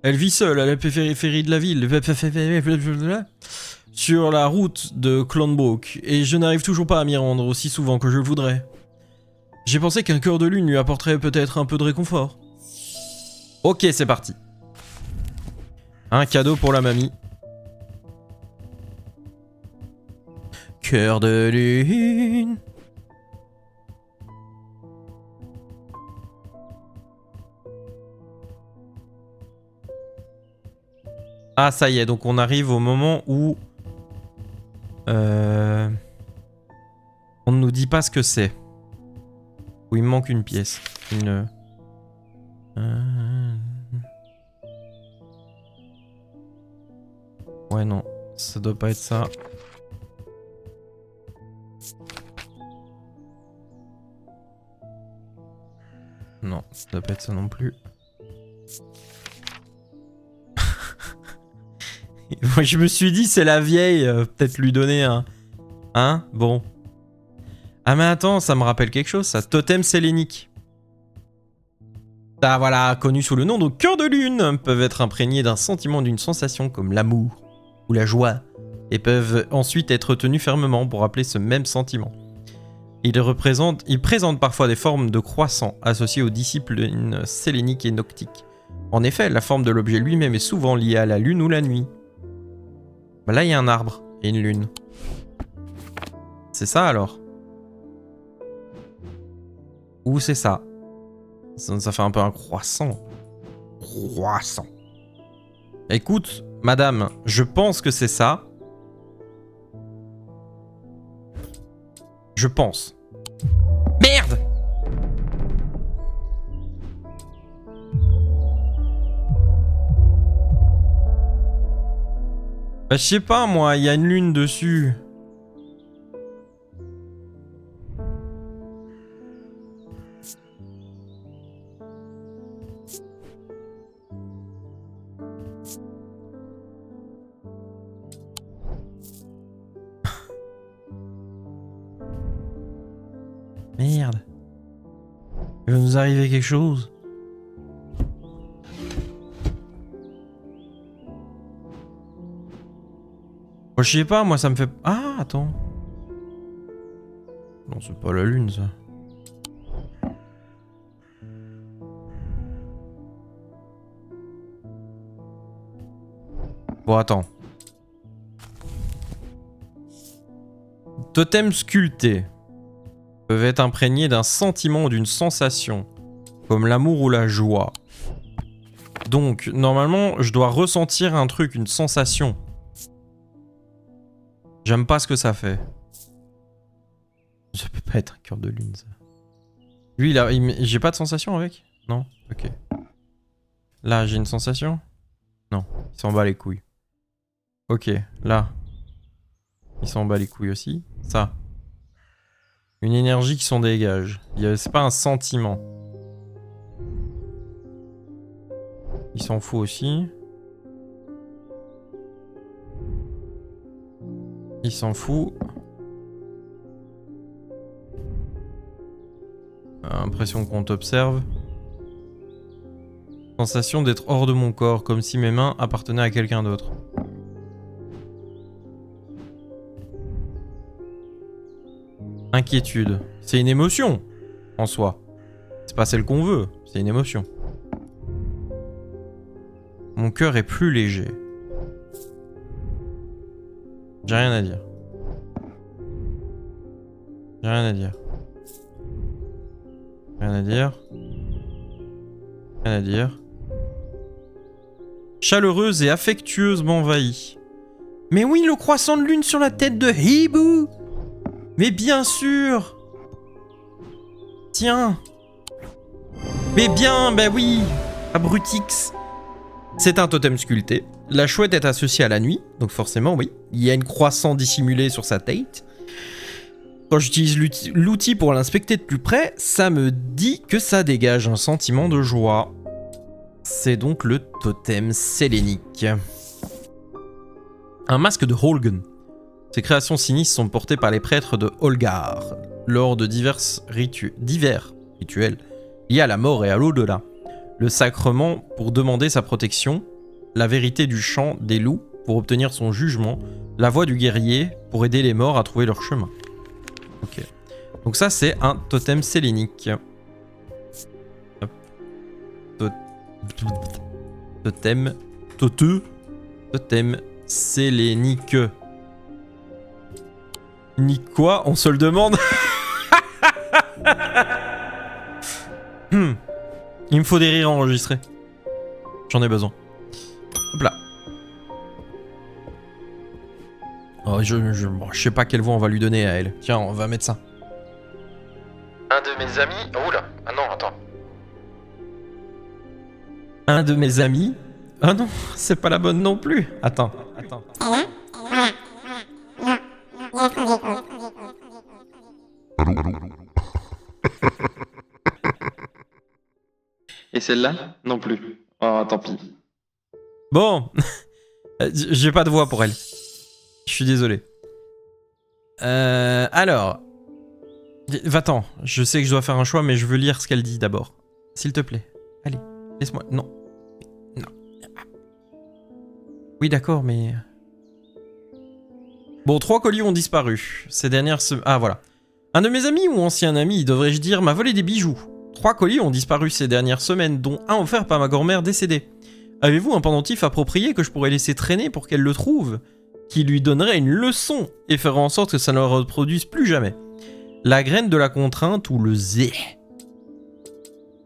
Elle vit seule à la périphérie de la ville, sur la route de Clonbrook, et je n'arrive toujours pas à m'y rendre aussi souvent que je le voudrais. J'ai pensé qu'un cœur de lune lui apporterait peut-être un peu de réconfort. Ok, c'est parti. Un cadeau pour la mamie. Cœur de lune. Ah, ça y est, donc on arrive au moment où... on ne nous dit pas ce que c'est. Où il me manque une pièce. Ouais, non. Ça doit pas être ça. Non, ça doit pas être ça non plus. Moi, je me suis dit, c'est la vieille. Peut-être lui donner un... Hein? Bon. Ah mais attends, ça me rappelle quelque chose, ça. Totem sélénique. Ah voilà, connus sous le nom de cœur de lune, peuvent être imprégnés d'un sentiment, d'une sensation comme l'amour ou la joie, et peuvent ensuite être tenus fermement pour rappeler ce même sentiment. Ils présentent parfois des formes de croissants associées aux disciplines séléniques et noctiques. En effet, la forme de l'objet lui-même est souvent liée à la lune ou la nuit. Bah là, il y a un arbre et une lune. C'est ça alors? Ou c'est ça? Ça fait un peu un croissant. Croissant. Écoute, madame, je pense que c'est ça. Je pense. Merde! Bah, je sais pas moi, il y a une lune dessus. Merde. Il va nous arriver quelque chose. Moi, je sais pas, moi ça me fait... Ah, attends. Non, c'est pas la lune ça. Bon, attends. Totems sculptés peuvent être imprégnés d'un sentiment ou d'une sensation, comme l'amour ou la joie. Donc, normalement, je dois ressentir un truc, une sensation. J'aime pas ce que ça fait. Ça peut pas être un cœur de lune, ça. Lui, j'ai pas de sensation avec? Non? Ok. Là, j'ai une sensation? Non. Il s'en bat les couilles. Ok, là. Il s'en bat les couilles aussi. Ça. Une énergie qui s'en dégage. C'est pas un sentiment. Il s'en fout aussi. Il s'en fout. Impression qu'on t'observe. Sensation d'être hors de mon corps, comme si mes mains appartenaient à quelqu'un d'autre. Inquiétude. C'est une émotion, en soi. C'est pas celle qu'on veut, c'est une émotion. Mon cœur est plus léger. J'ai rien à dire. J'ai rien à dire. Rien à dire. Rien à dire. Chaleureuse et affectueuse m'envahit. Mais oui, le croissant de lune sur la tête de Hibou! Mais bien sûr! Tiens! Mais bien, bah oui! Abrutix! C'est un totem sculpté. La chouette est associée à la nuit, donc forcément, oui. Il y a une croissant dissimulée sur sa tête. Quand j'utilise l'outil pour l'inspecter de plus près, ça me dit que ça dégage un sentiment de joie. C'est donc le totem sélénique. Un masque de Holgun. Ces créations sinistres sont portées par les prêtres de Holgar lors de divers rituels liés à la mort et à l'au-delà. Le sacrement pour demander sa protection, la vérité du chant des loups pour obtenir son jugement, la voix du guerrier pour aider les morts à trouver leur chemin. Ok. Donc ça c'est un totem sélénique. Totem sélénique. Ni quoi? On se le demande. Il me faut des rires enregistrés. J'en ai besoin. Hop là. Oh, je sais pas quelle voix on va lui donner à elle. Tiens, on va mettre ça. Un de mes amis... Oh là. Ah non, attends. Un de mes amis... Ah non, c'est pas la bonne non plus. Attends. Et celle-là? Non plus. Oh, tant pis. Bon. J'ai pas de voix pour elle. Je suis désolé. Alors. Va-t'en. Je sais que je dois faire un choix, mais je veux lire ce qu'elle dit d'abord. S'il te plaît. allez, laisse-moi. Non. Non. Oui, d'accord, mais... Bon, 3 colis ont disparu. Ces dernières semaines... Ah, voilà. Un de mes amis ou ancien ami, devrais-je dire, m'a volé des bijoux. 3 colis ont disparu ces dernières semaines, dont un offert par ma grand-mère décédée. Avez-vous un pendentif approprié que je pourrais laisser traîner pour qu'elle le trouve, qui lui donnerait une leçon et ferait en sorte que ça ne le reproduise plus jamais? La graine de la contrainte ou le zé?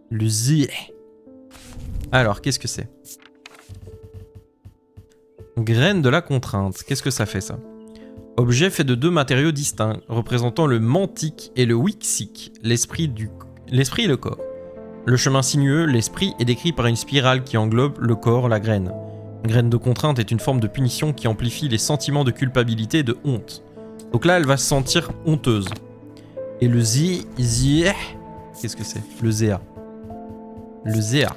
Le zé. Alors, qu'est-ce que c'est? Graine de la contrainte. Qu'est-ce que ça fait, ça? Objet fait de 2 matériaux distincts, représentant le mantique et le wixique, l'esprit et le corps. Le chemin sinueux, l'esprit, est décrit par une spirale qui englobe le corps, la graine. Une graine de contrainte est une forme de punition qui amplifie les sentiments de culpabilité et de honte. Donc là, elle va se sentir honteuse. Et le zé... Qu'est-ce que c'est? Le zéa. Le zéa.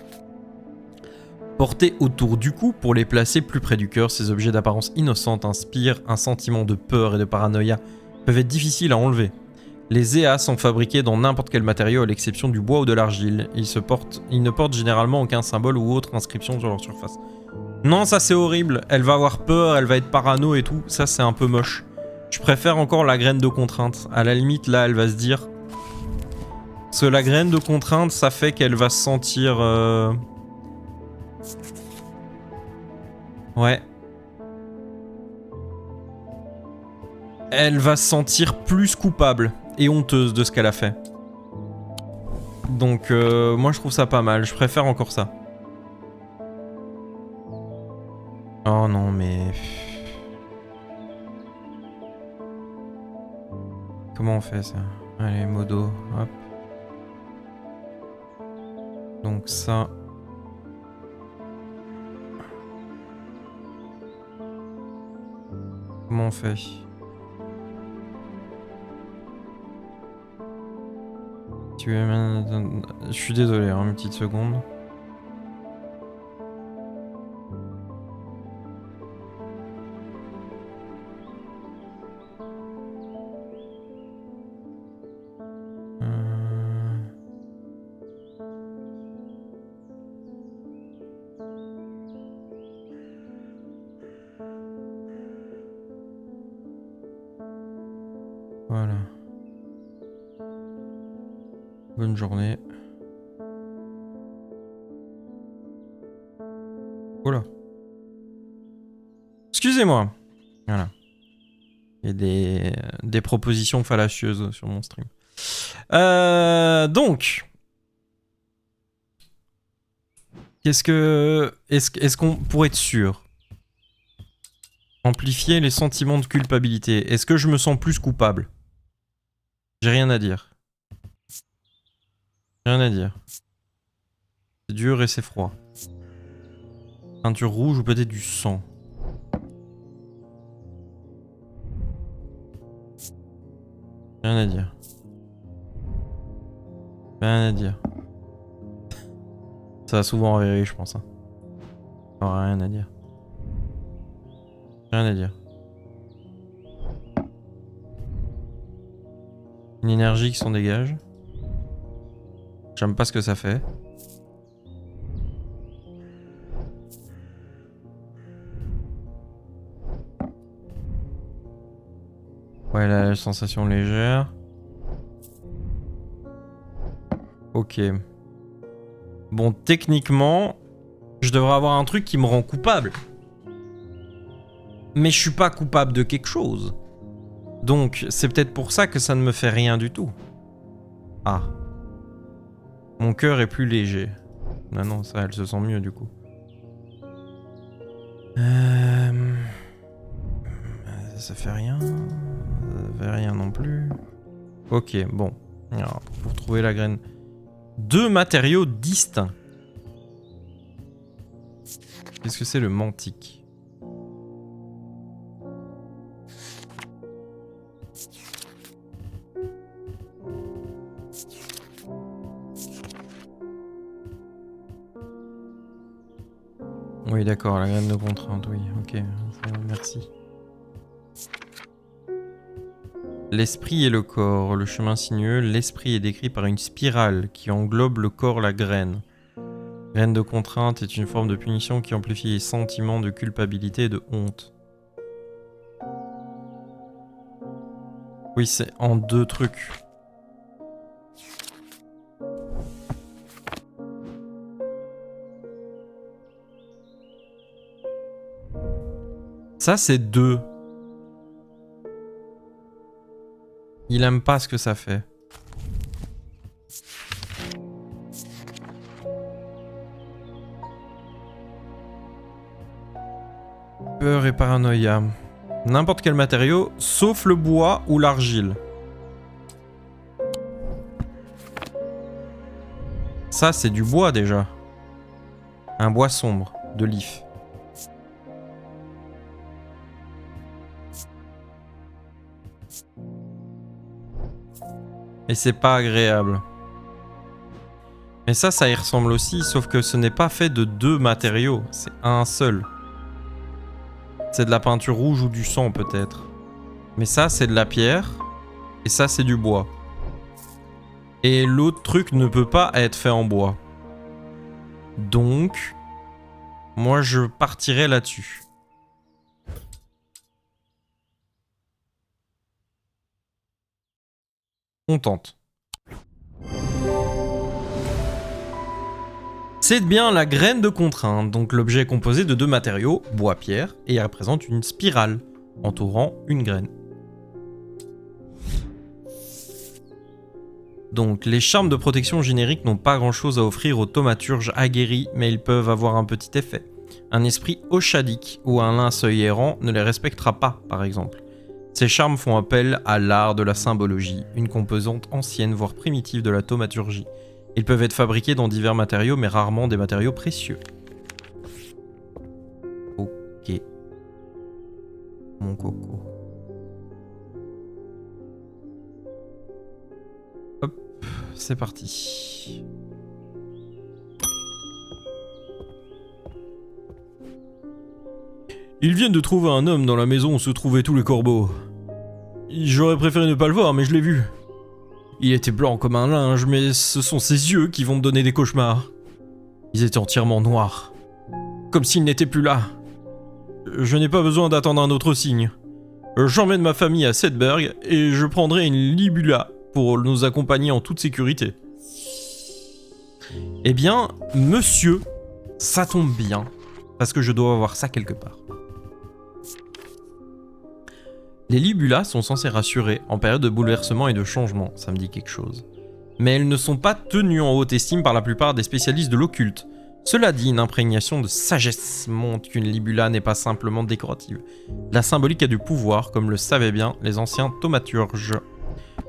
Portés autour du cou pour les placer plus près du cœur, ces objets d'apparence innocente inspirent un sentiment de peur et de paranoïa, peuvent être difficiles à enlever. Les zéas sont fabriqués dans n'importe quel matériau à l'exception du bois ou de l'argile. Ils ne portent généralement aucun symbole ou autre inscription sur leur surface. Non, ça c'est horrible. Elle va avoir peur, elle va être parano et tout. Ça c'est un peu moche. Je préfère encore la graine de contrainte. À la limite, là, elle va se dire... Parce que la graine de contrainte, ça fait qu'elle va se sentir... Ouais. Elle va se sentir plus coupable et honteuse de ce qu'elle a fait. Donc, moi je trouve ça pas mal. Je préfère encore ça. Oh non, mais... Comment on fait ça? Allez, modo, hop. Donc ça... Comment on fait? Je suis désolé, hein, une petite seconde. Voilà. Bonne journée. Oula. Excusez-moi. Voilà. Il y a des propositions fallacieuses sur mon stream. Donc. Est-ce qu'on pourrait être sûr? Amplifier les sentiments de culpabilité. Est-ce que je me sens plus coupable? J'ai rien à dire. Rien à dire. C'est dur et c'est froid. Peinture rouge ou peut-être du sang. Rien à dire. Rien à dire. Ça va souvent en vérité, je pense. Hein. Rien à dire. Rien à dire. Une énergie qui s'en dégage. J'aime pas ce que ça fait. Ouais, la sensation légère. Ok. Bon, techniquement, je devrais avoir un truc qui me rend coupable. Mais je suis pas coupable de quelque chose. Donc, c'est peut-être pour ça que ça ne me fait rien du tout. Ah. Mon cœur est plus léger. Non, non, ça, elle se sent mieux du coup. Ça fait rien. Ça fait rien non plus. Ok, bon. Alors, pour trouver la graine. 2 matériaux distincts. Qu'est-ce que c'est le mantique? Oui, d'accord, la graine de contrainte, oui, ok, merci. L'esprit et le corps, le chemin sinueux, l'esprit est décrit par une spirale qui englobe le corps, la graine. Graine de contrainte est une forme de punition qui amplifie les sentiments de culpabilité et de honte. Oui, c'est en 2 trucs. Ça, c'est 2. Il aime pas ce que ça fait. Peur et paranoïa. N'importe quel matériau, sauf le bois ou l'argile. Ça, c'est du bois déjà. Un bois sombre, de l'if. Et c'est pas agréable. Mais ça y ressemble aussi, sauf que ce n'est pas fait de 2 matériaux, c'est un seul. C'est de la peinture rouge ou du sang peut-être. Mais ça, c'est de la pierre. Et ça, c'est du bois. Et l'autre truc ne peut pas être fait en bois. Donc, moi je partirai là-dessus. On tente. C'est bien la graine de contrainte, donc l'objet est composé de 2 matériaux, bois-pierre, et il représente une spirale, entourant une graine. Donc les charmes de protection génériques n'ont pas grand chose à offrir aux thaumaturges aguerris, mais ils peuvent avoir un petit effet. Un esprit oshadique ou un linceuil errant ne les respectera pas, par exemple. Ces charmes font appel à l'art de la symbologie, une composante ancienne voire primitive de la thaumaturgie. Ils peuvent être fabriqués dans divers matériaux, mais rarement des matériaux précieux. Ok. Mon coco. Hop, c'est parti. Ils viennent de trouver un homme dans la maison où se trouvaient tous les corbeaux. J'aurais préféré ne pas le voir, mais je l'ai vu. Il était blanc comme un linge, mais ce sont ses yeux qui vont me donner des cauchemars. Ils étaient entièrement noirs. Comme s'il n'était plus là. Je n'ai pas besoin d'attendre un autre signe. J'emmène ma famille à Sedberg et je prendrai une libula pour nous accompagner en toute sécurité. Eh bien, monsieur, ça tombe bien, parce que je dois avoir ça quelque part. Les libulas sont censées rassurer en période de bouleversement et de changement, ça me dit quelque chose. Mais elles ne sont pas tenues en haute estime par la plupart des spécialistes de l'occulte. Cela dit, une imprégnation de sagesse montre qu'une libula n'est pas simplement décorative. La symbolique a du pouvoir, comme le savaient bien les anciens thaumaturges.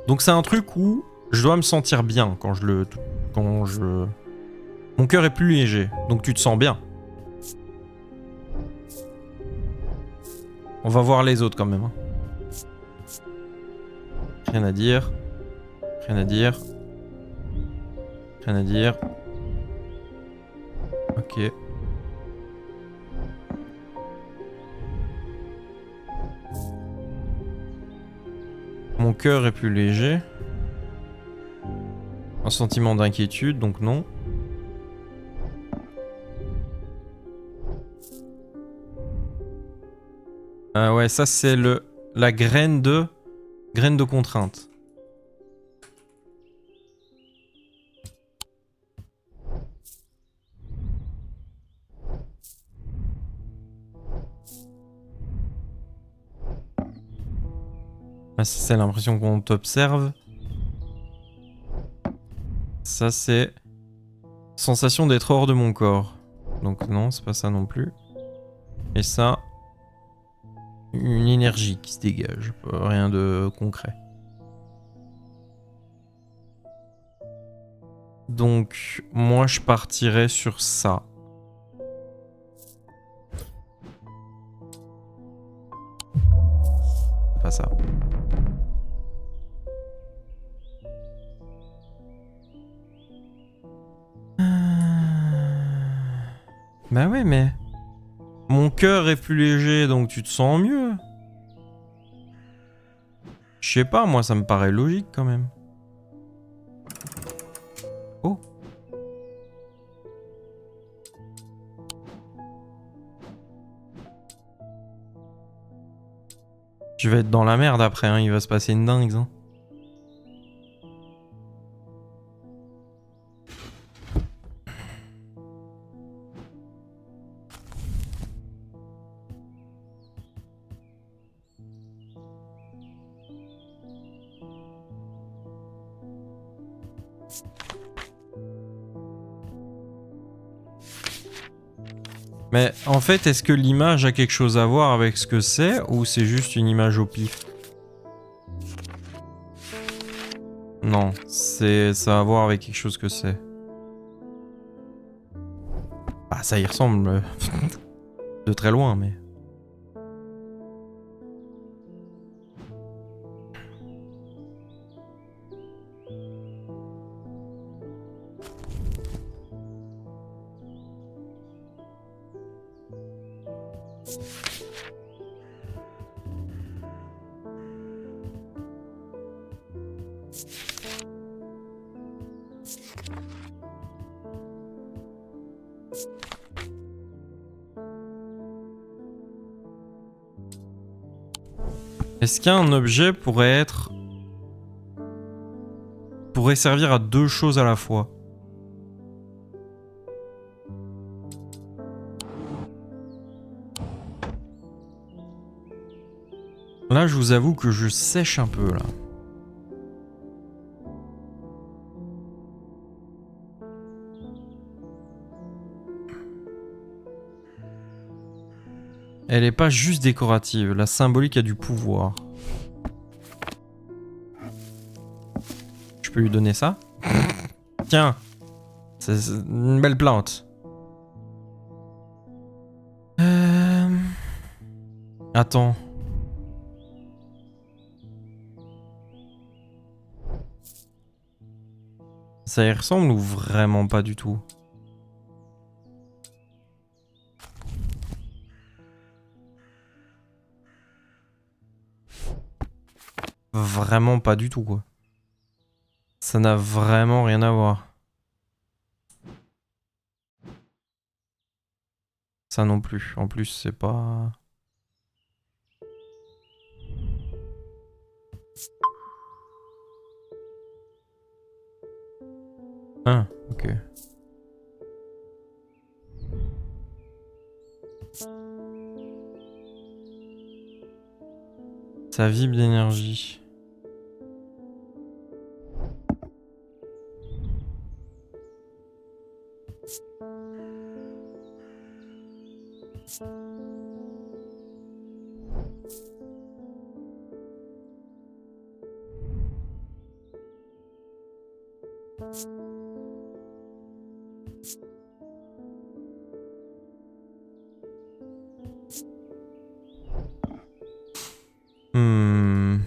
Donc c'est un truc où je dois me sentir bien quand je... Mon cœur est plus léger, donc tu te sens bien. On va voir les autres quand même. Hein. Rien à dire. Rien à dire. Rien à dire. Ok. Mon cœur est plus léger. Un sentiment d'inquiétude, donc non. Ouais, ça c'est la graine de contrainte. Ah, c'est l'impression qu'on t'observe. Ça c'est sensation d'être hors de mon corps. Donc non, c'est pas ça non plus. Et ça, une énergie qui se dégage, rien de concret. Donc moi je partirais sur ça. Pas ça. Bah ouais, mais mon cœur est plus léger, donc tu te sens mieux. Je sais pas, moi ça me paraît logique quand même. Oh. Je vais être dans la merde après, hein. Il va se passer une dingue, hein. Mais en fait, est-ce que l'image a quelque chose à voir avec ce que c'est ou c'est juste une image au pif? Non, ça a à voir avec quelque chose que c'est. Bah ça y ressemble de très loin, mais... Est-ce qu'un objet pourrait servir à deux choses à la fois? Là, je vous avoue que je sèche un peu, là. Elle est pas juste décorative, la symbolique a du pouvoir. Je peux lui donner ça? Tiens, c'est une belle plante. Attends. Ça y ressemble ou vraiment pas du tout? Vraiment pas du tout, quoi. Ça n'a vraiment rien à voir. Ça non plus. En plus, c'est pas... Ah, ok. Ça vibre d'énergie. Hmm.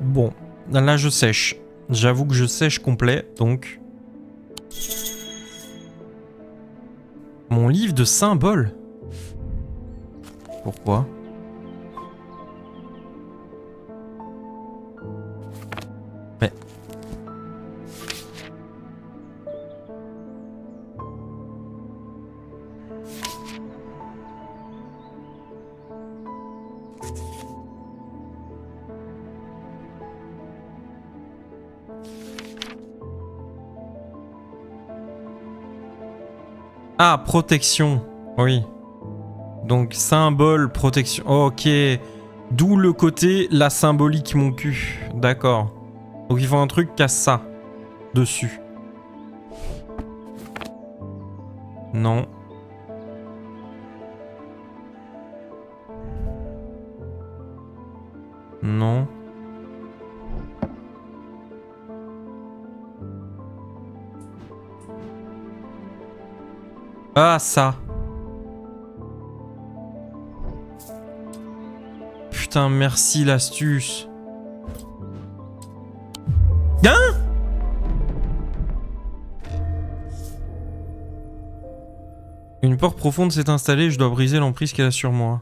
Bon, là je sèche. J'avoue que je sèche complet, donc... Mon livre de symboles? Pourquoi? Mais... Ah, protection. Oui. Donc, symbole, protection. Ok. D'où le côté, la symbolique, mon cul. D'accord. Donc, il faut un truc qui a ça. Dessus. Non. Non. Ah, ça. Putain, merci l'astuce. Une peur profonde s'est installée, je dois briser l'emprise qu'elle a sur moi.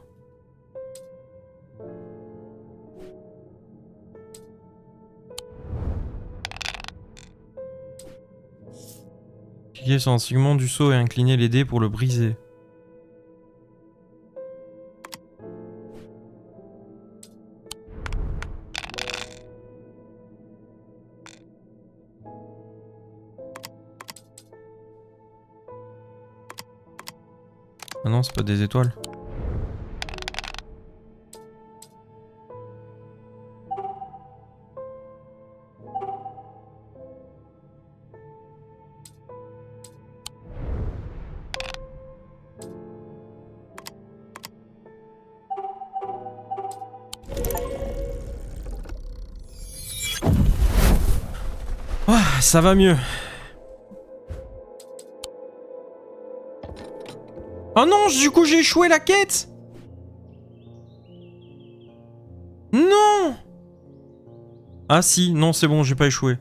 Cliquez sur un segment du seau et inclinez les dés pour le briser. Ah non, c'est pas des étoiles. Ah, ça va mieux. Oh non, du coup j'ai échoué la quête. Non. Ah si, non c'est bon, j'ai pas échoué.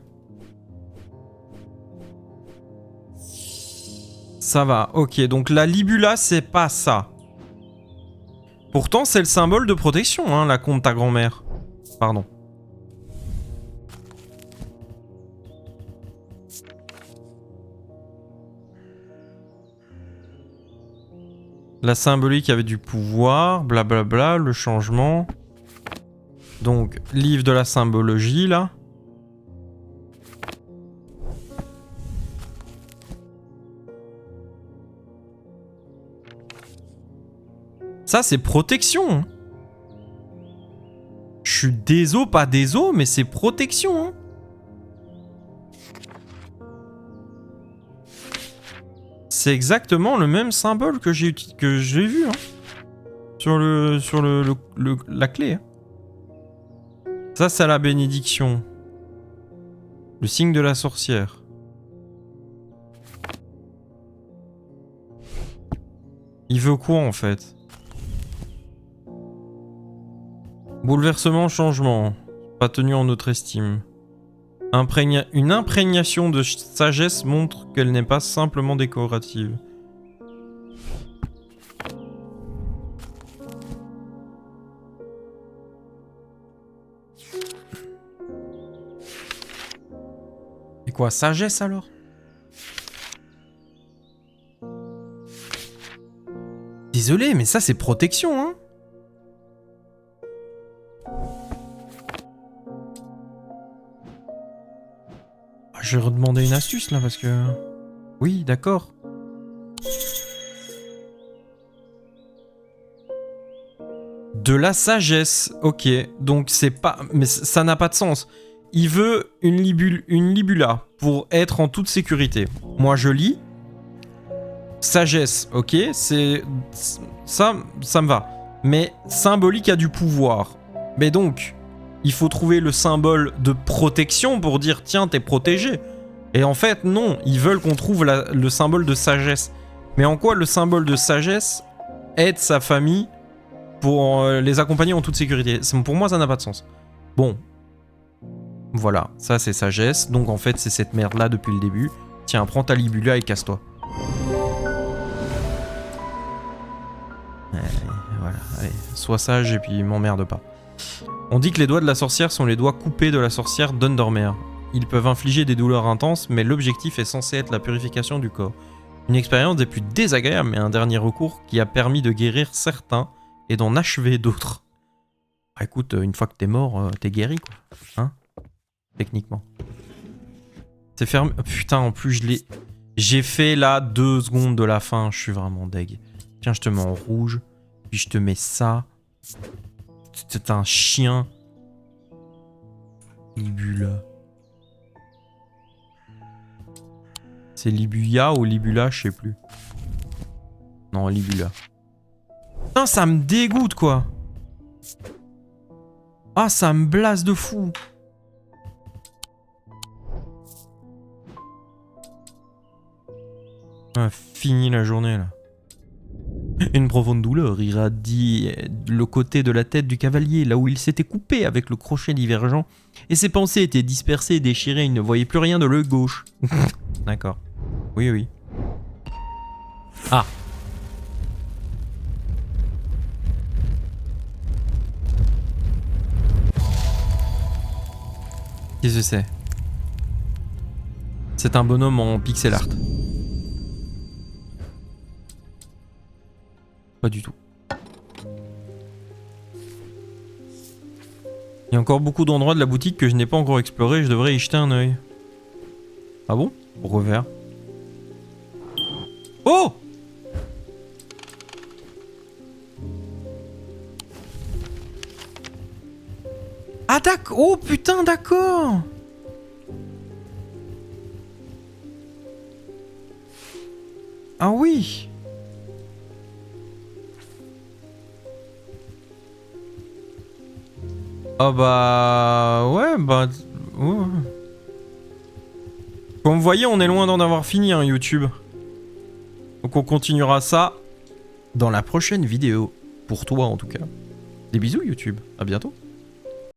Ça va, ok, donc la libula c'est pas ça. Pourtant c'est le symbole de protection, hein, la conte de ta grand-mère. Pardon. La symbolique avait du pouvoir, blablabla, le changement. Donc, livre de la symbologie, là. Ça, c'est protection. Hein. Je suis désolé, pas désolé, mais c'est protection. Hein. C'est exactement le même symbole que j'ai vu hein, sur la clé. Hein. Ça, c'est la bénédiction. Le signe de la sorcière. Il veut quoi en fait? Bouleversement, changement. Pas tenu en notre estime. Une imprégnation de sagesse montre qu'elle n'est pas simplement décorative. Et quoi, sagesse alors? Désolé, mais ça c'est protection, hein? Je vais redemander une astuce là parce que... Oui, d'accord. De la sagesse, ok. Donc c'est pas... Mais ça n'a pas de sens. Il veut une libula pour être en toute sécurité. Moi je lis. Sagesse, ok. C'est... Ça me va. Mais symbolique a du pouvoir. Mais donc... Il faut trouver le symbole de protection pour dire tiens t'es protégé. Et en fait non, ils veulent qu'on trouve le symbole de sagesse. Mais en quoi le symbole de sagesse aide sa famille pour les accompagner en toute sécurité? Pour moi ça n'a pas de sens. Bon, voilà, ça c'est sagesse. Donc en fait c'est cette merde là depuis le début. Tiens prends ta libula et casse-toi. Voilà, allez, sois sage et puis m'emmerde pas. On dit que les doigts de la sorcière sont les doigts coupés de la sorcière d'Undermere. Ils peuvent infliger des douleurs intenses, mais l'objectif est censé être la purification du corps. Une expérience des plus désagréables, mais un dernier recours qui a permis de guérir certains et d'en achever d'autres. Bah, écoute, une fois que t'es mort, t'es guéri, quoi. Hein? Techniquement. C'est fermé. Oh, putain, en plus, j'ai fait là 2 secondes de la fin. Je suis vraiment deg. Tiens, je te mets en rouge. Puis je te mets ça. C'est un chien. Libula. C'est Libuya ou Libula, je sais plus. Non, Libula. Putain, ça me dégoûte, quoi. Ah, ça me blasse de fou. Ah, fini la journée, là. Une profonde douleur irradie le côté de la tête du cavalier, là où il s'était coupé avec le crochet divergent, et ses pensées étaient dispersées et déchirées, il ne voyait plus rien de l'œil gauche. D'accord. Oui, oui. Ah. Qu'est-ce que c'est? C'est un bonhomme en pixel art. Pas du tout. Il y a encore beaucoup d'endroits de la boutique que je n'ai pas encore explorés, je devrais y jeter un œil. Ah bon? Pourquoi faire? Oh! Ah d'accord! Oh putain, d'accord! Ah oui! Ah bah... Ouais, bah... Ouais. Comme vous voyez, on est loin d'en avoir fini, hein, YouTube. Donc on continuera ça dans la prochaine vidéo. Pour toi, en tout cas. Des bisous, YouTube. À bientôt.